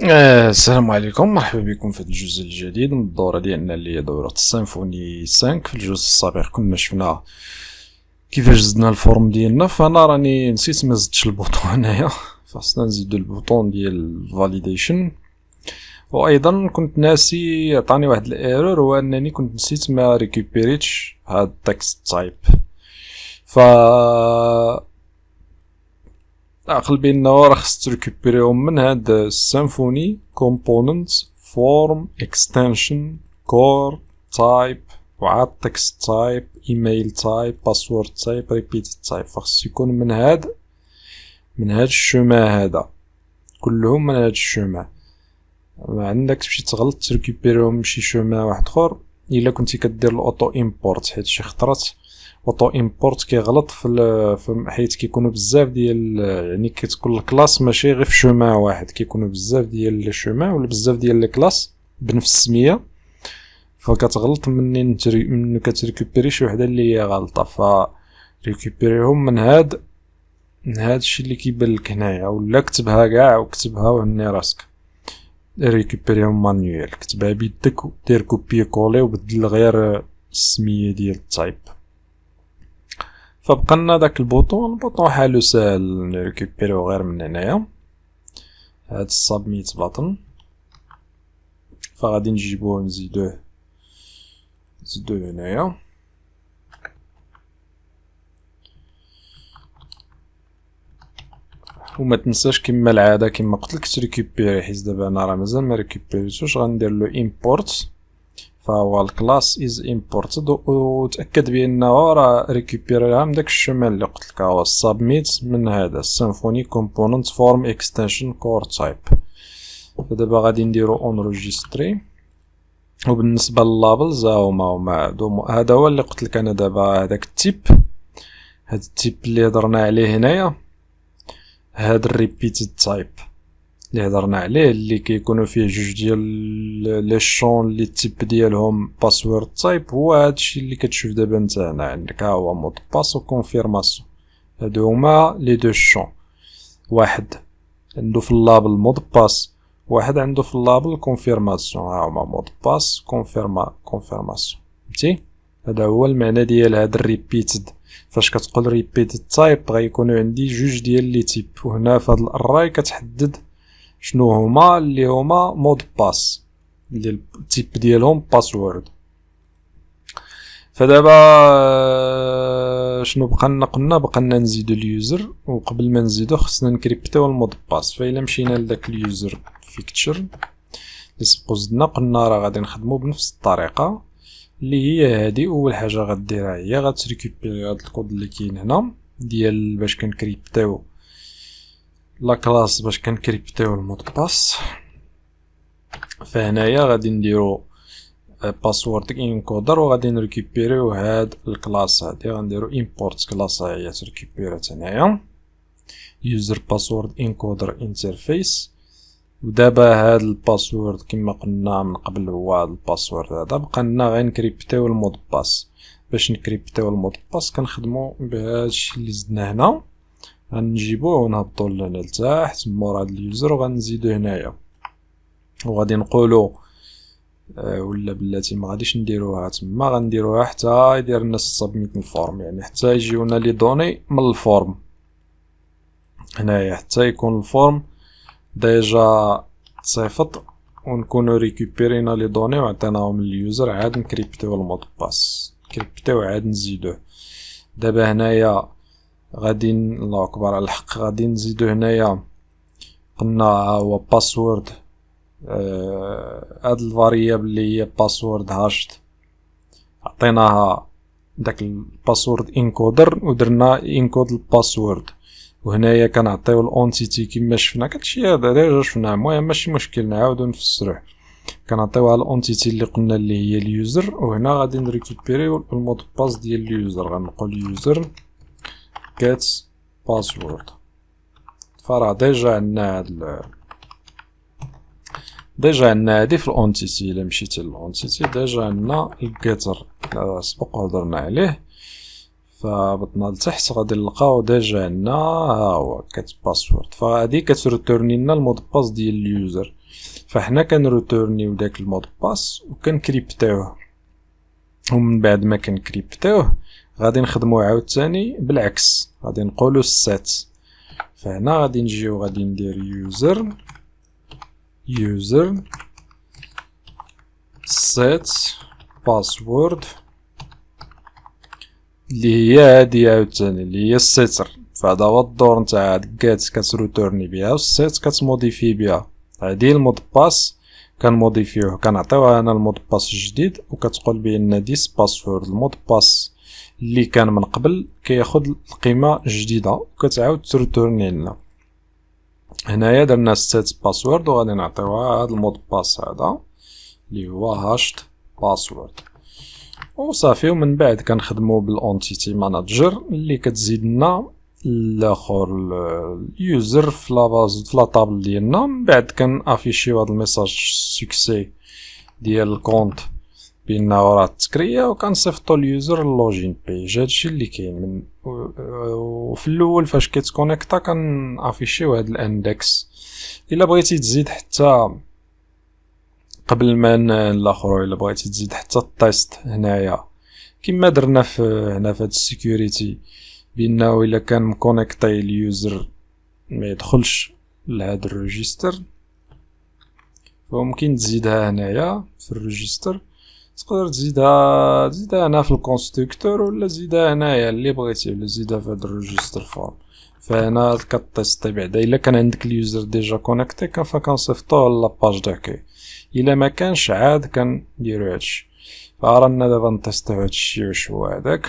السلام عليكم، مرحبا بكم في هذا الجزء الجديد من الدورة ديالنا اللي هي دورة السيمفوني 5. في الجزء السابق كنا شفنا كيفاش زدنا الفورم ديالنا، فانا راني نسيت ما زدتش البوطون هنايا، فخصنا نزيدو البوطون ديال الفاليديشن. وايضا كنت ناسي عطاني واحد الايرور، هو انني كنت نسيت ما ريكوبيريتش هاد التكست تايب. ف عقل بأنه راه خص تريكوبيريهم من هاد السيمفوني كومبوننت فورم اكستنشن كور تايب وعاد تكست تايب ايميل تايب باسورد تايب ريبيت تايب، فخص يكون من هاد الشوما هذا كلهم من هاد الشوما. ما عندكش تمشي تغلط تريكوبيريهم من شي شوما واحد اخر الا كنتي كدير الاوتو امبورت، حيت شي خطرات اوتو امبورت كيغلط في حيت كيكونوا بزاف ديال، يعني كتكون الكلاس ماشي غير في شوما واحد، كيكونوا بزاف ديال لي شوما ولا بزاف ديال لي كلاس بنفس السميه، فكتغلط من كتريكوبيري شي وحده اللي هي غلطه. ف ريكوبيريهم من هاد الشيء اللي كيبان لك هنايا، ولا كتبها كاع وكتبها وهني راسك ريكوبيريهم مانيوال، كتبها بيدك ودير كوبي كولي وبدل غير السميه ديال التايب. فبقى لنا داك البوطون حالو ساهل نريكوبيريو غير من هنايا، هاد السابميت باتن. فغادي نجيبوه نزيدوه هنايا، وما تنساش كما العاده كما قلتلك تريكوبيري، حيت دابا انا راه مازال ما ريكوبيريتوش. غندير له امبورت، فهو الكلاس از امبورتد، وتاكد بانه راه ريكوبيريها من داك الشمال اللي قلتلك، هو السابميت من هذا السيمفوني كومبوننت فورم اكستنشن كور تايب. فدابا غادي نديرو اونريجستري. وبالنسبه لللابلز هذا هو اللي قلتلك انا دابا، هذاك التيب، هاد التيب اللي هضرنا عليه هنايا، هاد الريبيتد تايب اللي هضرنا عليه، اللي كيكونوا فيه جوج ديال لي شون اللي التيب ديالهم باسورد تايب، هو هادشي اللي كتشوف دابا انت هنا عندك، ها هو مود باس و كونفيرماسيون. هادو هما لي دو شون، واحد عنده في اللابل مود باس، واحد عنده في اللابل كونفيرماسيون. ها هما مود باس كونفيرماسيون، فهمتي؟ هذا هو المعنى ديال هاد الريبيتد. فاش كتقول ريبيتد تايب غيكونوا عندي جوج ديال لي تيب، وهنا في هاد الاري كتحدد شنو هما اللي هما مود باس اللي التيب ديالهم باسورد. فدابا شنو بقى لنا؟ بقى لنا نزيدو اليوزر، وقبل ما نزيدو خصنا نكريبتيو المود باس. فإلا مشينا لداك اليوزر فيكتشر اللي سبوزدنا، قلنا راه غادي نخدمو بنفس الطريقه اللي هي هادي. اول حاجه غديرها هي غتريكوبيري هاد الكود اللي كاين هنا ديال باش كنكريبتيو لا كلاس، باش كنكريبتيو المود باس. فهنايا غادي نديرو باسورد انكودر، وغادي نريكوبيريو هاد الكلاس هادي، غنديرو امبورت كلاس هي تريكوبيرات هنايا يوزر باسورد انكودر انترفيس. ودابا هاد الباسورد كما قلنا من قبل هو هاد الباسورد هذا، بقى لنا غير نكريبتيو المود باس. باش نكريبتيو المود باس كنخدمو بهادشي اللي زدنا هنا، غنجيبوه ونهبطو لهنا لتحت مور هاد اليوزر، وغنزيدو هنايا وغادي نقولو ولا بلاتي ما غاديش نديروها تما، غنديروها حتى يدير لنا السبميت الفورم، يعني حتى يجيونا لي دوني من الفورم هنايا، حتى يكون الفورم ديجا تصيفط ونكونو ريكوبيرينا لي دوني وعطيناهم لليوزر. عاد نكريبتيو المود باس، كريبتيو عاد نزيدوه. دابا هنايا غادي الله اكبر على الحق، غادي نزيدو هنايا قلنا هو باسورد، هاد الفاريابل اللي هي باسورد هاشت عطيناها داك الباسورد انكودر ودرنا انكود الباسورد، وهنايا كنعطيو الاونتيتي كما شفنا. كلشي هذا ديجا شفناه، المهم ماشي مشكل نعاودو نفسروه. كنعطيوها الاونتيتي اللي قلنا اللي هي اليوزر، وهنا غادي نريكوبيريو المود باس ديال اليوزر، غنقول يوزر get password. فراه ديجا عندنا هادي في الاونتيتي. الا مشيتي للاونتيتي ديجا عندنا الجيتر سبق هضرنا عليه، فبطنا لتحت غادي نلقاو ديجا عندنا ها هو كت باسورد. فهادي كتريتورني لنا المود باس ديال اليوزر. فحنا كنروتورنيو داك المود باس وكنكريبتيوه، ومن بعد ما كنكريبتيوه غادي نخدمو عاوتاني بالعكس، غادي نقولو set. فهنا غادي نجيو غادي ندير user set password اللي هي هادي عاوتاني اللي هي السيتر. فهذا هو الدور نتاع هاد get كتروتورني بها والسيت كتموديفي بها. هادي المود باس كنموديفيوه، كنعطيوها انا المود باس جديد وكتقول بان ديس باسورد. المود باس اللي كان من قبل كياخد القيمه جديده وكتعاود تروتورني لنا. هنايا درنا set باسورد وغادي نعطيوها هاد المود باس هذا اللي هو هاشت باسورد وصافي. ومن بعد كنخدمو بالانتيتي ماناجر اللي كتزيد لنا الاخر اليوزر في لاباز في لا طابل ديالنا. من بعد كنافيشيو هاد الميساج سوكسي ديال الكونت بانه راه تكريا، وكنصيفطو اليوزر اللوجين بيج. هادشي اللي كاين من وفي الاول فاش كيتكونيكتا كنافيشيو هاد الاندكس. الا بغيتي تزيد حتى قبل ما الاخر، الا بغيتي تزيد حتى التيست هنايا كما درنا في هنا في هاد السيكوريتي بانه الا كان مكونيكتي اليوزر ما يدخلش لهاد الريجستر، فممكن تزيدها هنايا في الريجستر. تقدر تزيدها هنا في الكونستركتور ولا تزيدها هنايا اللي بغيتي، ولا تزيدها في هاد الريجستر فورم. فهنا كتيستي بعدا الا كان عندك اليوزر ديجا كونيكتي فكنصيفطوه لاباج داكي. الا ما كانش عاد كنديرو هادشي. فرانا دابا نتيستيو هادشي واش هو هداك.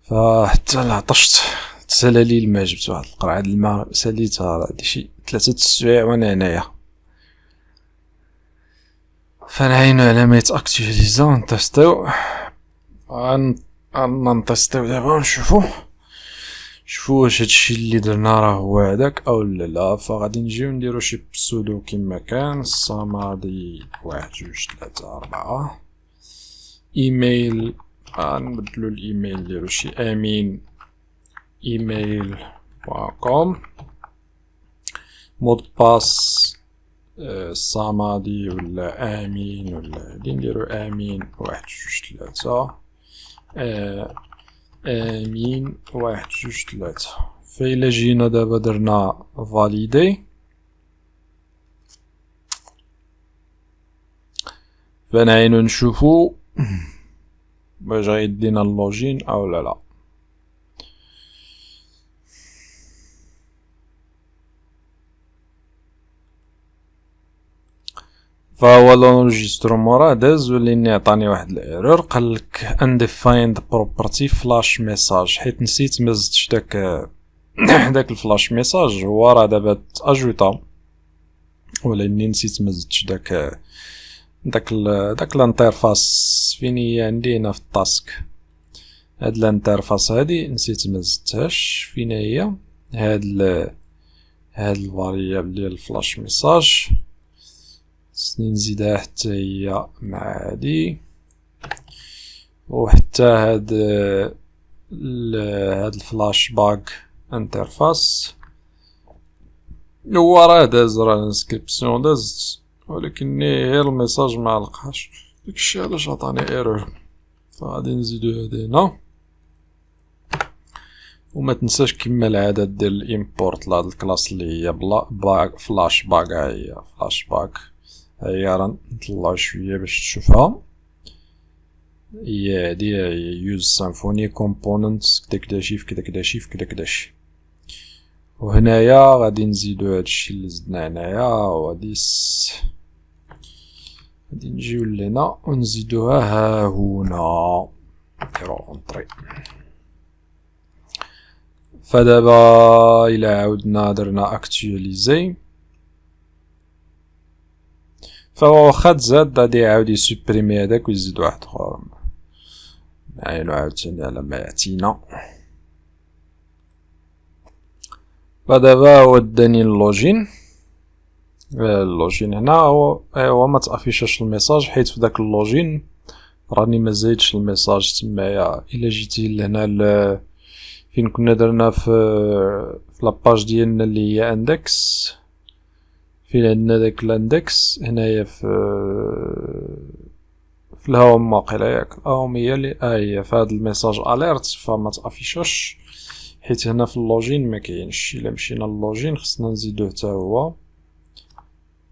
فحتى العطشت تسالالي الماء، جبت واحد القرعه د الماء ساليتها، هادي شي 3 السوايع وانا هنايا. فنعينو على ما يتاكتواليزا ونتيستيو. نتيستيو دابا ونشوفو واش هادشي اللي درنا راه هو هداك او لا. فغادي نجيو نديرو شي بسودو كيما كان الصمادي 1 2 3 4 ايميل. نبدلو الايميل نديرو شي امين email.com. مود باس الصمادي ولا امين ولا هادي نديرو امين 1 2 3 امين 1 2 3. فإلا جينا دابا درنا فاليدي فنعينو نشوفو باش غيدينا اللوجين او لا. فهو لونجسترومون راه داز وليني عطاني واحد الايرور. قالك undefined property flash message، حيت نسيت مزتش داك الفلاش ميساج. هو راه دابا تاجوتا ولاني نسيت مزتش داك الانترفاس فين هي عندي هنا في التاسك. هاد الانترفاس هادي نسيت مزتهاش فين هي. هاد الفاريابل ديال الفلاش ميساج خصني نزيدها حتى هي مع هادي، وحتى هاد الفلاش باك انترفاس. هو راه داز راه الانسكريبسيون دازت، ولكن غير الميساج ما لقاش. داكشي علاش عطاني ايرور. فغادي نزيدو هادي هنا. وما تنساش كما العاده دير الامبورت لهاد الكلاس اللي هي فلاش باك. هي فلاش باك هي راه نطلع شويه باش تشوفها. هي هادي يوز سيمفوني كومبوننتس كداكداشي في كداكداشي في كداكداشي. وهنايا غادي نزيدو هادشي اللي زدنا هنايا وغادي نجيو لهنا ونزيدوها ها هنا نديرو اونطري. فدابا الى عاودنا درنا اكتواليزي فهو واخا تزاد غادي يعاود يسوبريمي هداك ويزيد واحد اخر. نعاينو عاوتاني على ما يعطينا. فدابا هو داني اللوجين هنا. هو ما تافيشاش الميساج حيت في داك اللوجين راني ما زايدش الميساج تمايا. الا جيتي لهنا فين كنا درنا في لاباج ديالنا اللي هي اندكس، فين عندنا داك الاندكس هنايا في الهوم واقيلا ياك الهوم هي اللي هي في هاد الميساج اليرت فما تافيشوش حيت هنا في اللوجين ما كاينش. الا مشينا للوجين خصنا نزيدوه حتى هو،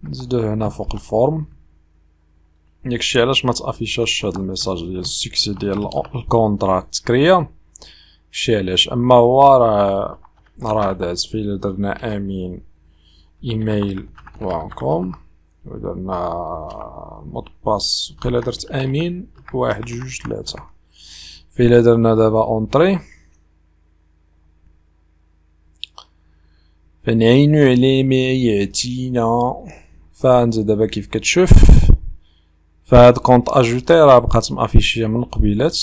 نزيدوه هنا فوق الفورم. داكشي علاش ما تافيشاش هاد الميساج ديال السكسي ديال الكونترات كريا، داكشي علاش. اما هو راه داز فيه. الا درنا امين ايميل .com ودرنا مود باس وقيلا درت امين 1 2 3، فإلا درنا دابا اونطري فنعينو على ما يعطينا. فانت دابا كيف كتشوف فهاد كونط اجوتي راه بقات مافيشيه من قبيلات،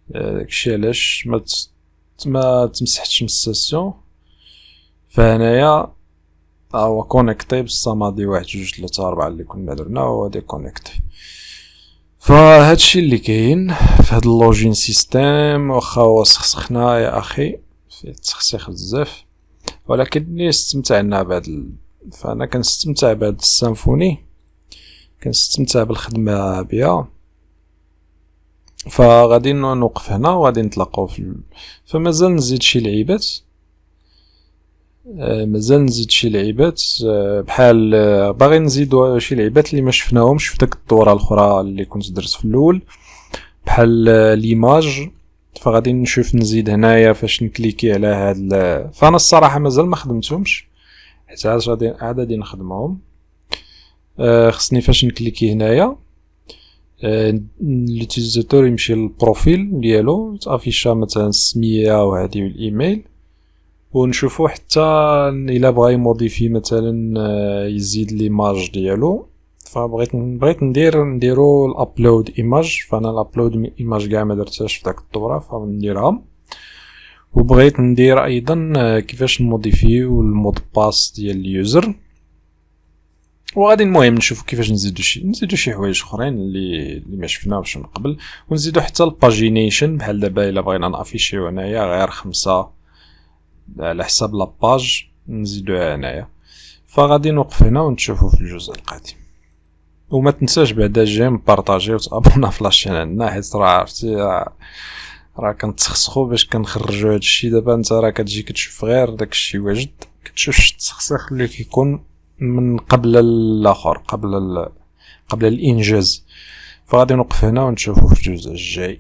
داكشي علاش ما تمسحتش من السيسيون. فهنايا هو كونيكتي بالصمادي 1 2 3 4 اللي كنا درنا هو ديكونيكتي. فهادشي اللي كاين في هاد اللوجين سيستيم. واخا هو سخسخنا يا اخي فيه التسخسيخ بزاف، ولكن اللي استمتعنا فانا كنستمتع بهاد السامفوني، كنستمتع بالخدمه بها. فغادي نوقف هنا وغادي نتلاقاو فمازال نزيد شي لعيبات، بحال باغي نزيدو شي لعيبات اللي ما شفناهمش في داك الدوره الاخرى اللي كنت درت في الاول، بحال ليماج. فغادي نشوف نزيد هنايا فاش نكليكي على هاد فانا الصراحه مازال ما خدمتهمش حيت غادي نخدمهم. خصني فاش نكليكي هنايا لوتيزاتور يمشي للبروفيل ديالو تافيشا مثلا السميه وهذه والايميل، ونشوفو حتى الا بغا يموديفي مثلا يزيد ليماج ديالو. فبغيت نديرو الابلود ايماج، فانا الابلود ايماج كاع ما درتهاش في داك الدوره فنديرها. وبغيت ندير ايضا كيفاش نموديفيو المود باس ديال اليوزر. وغادي المهم نشوف كيفاش نزيدو شي حوايج اخرين اللي ما شفناهمش من قبل، ونزيدو حتى الباجينيشن. بحال دابا الا بغينا نافيشيو هنايا غير 5 على حساب لاباج نزيدوها هنايا. فغادي نوقف هنا ونشوفو في الجزء القادم. وما تنساش بعدا جيم بارطاجي وتابونا في لاشين عندنا، حيت راه عرفتي راه كنتسخسخو باش كنخرجو هادشي. دابا انت راه كتجي كتشوف غير داكشي واجد، كتشوفش التسخسيخ اللي كيكون من قبل الاخر قبل الانجاز. فغادي نوقف هنا ونشوفو في الجزء الجاي.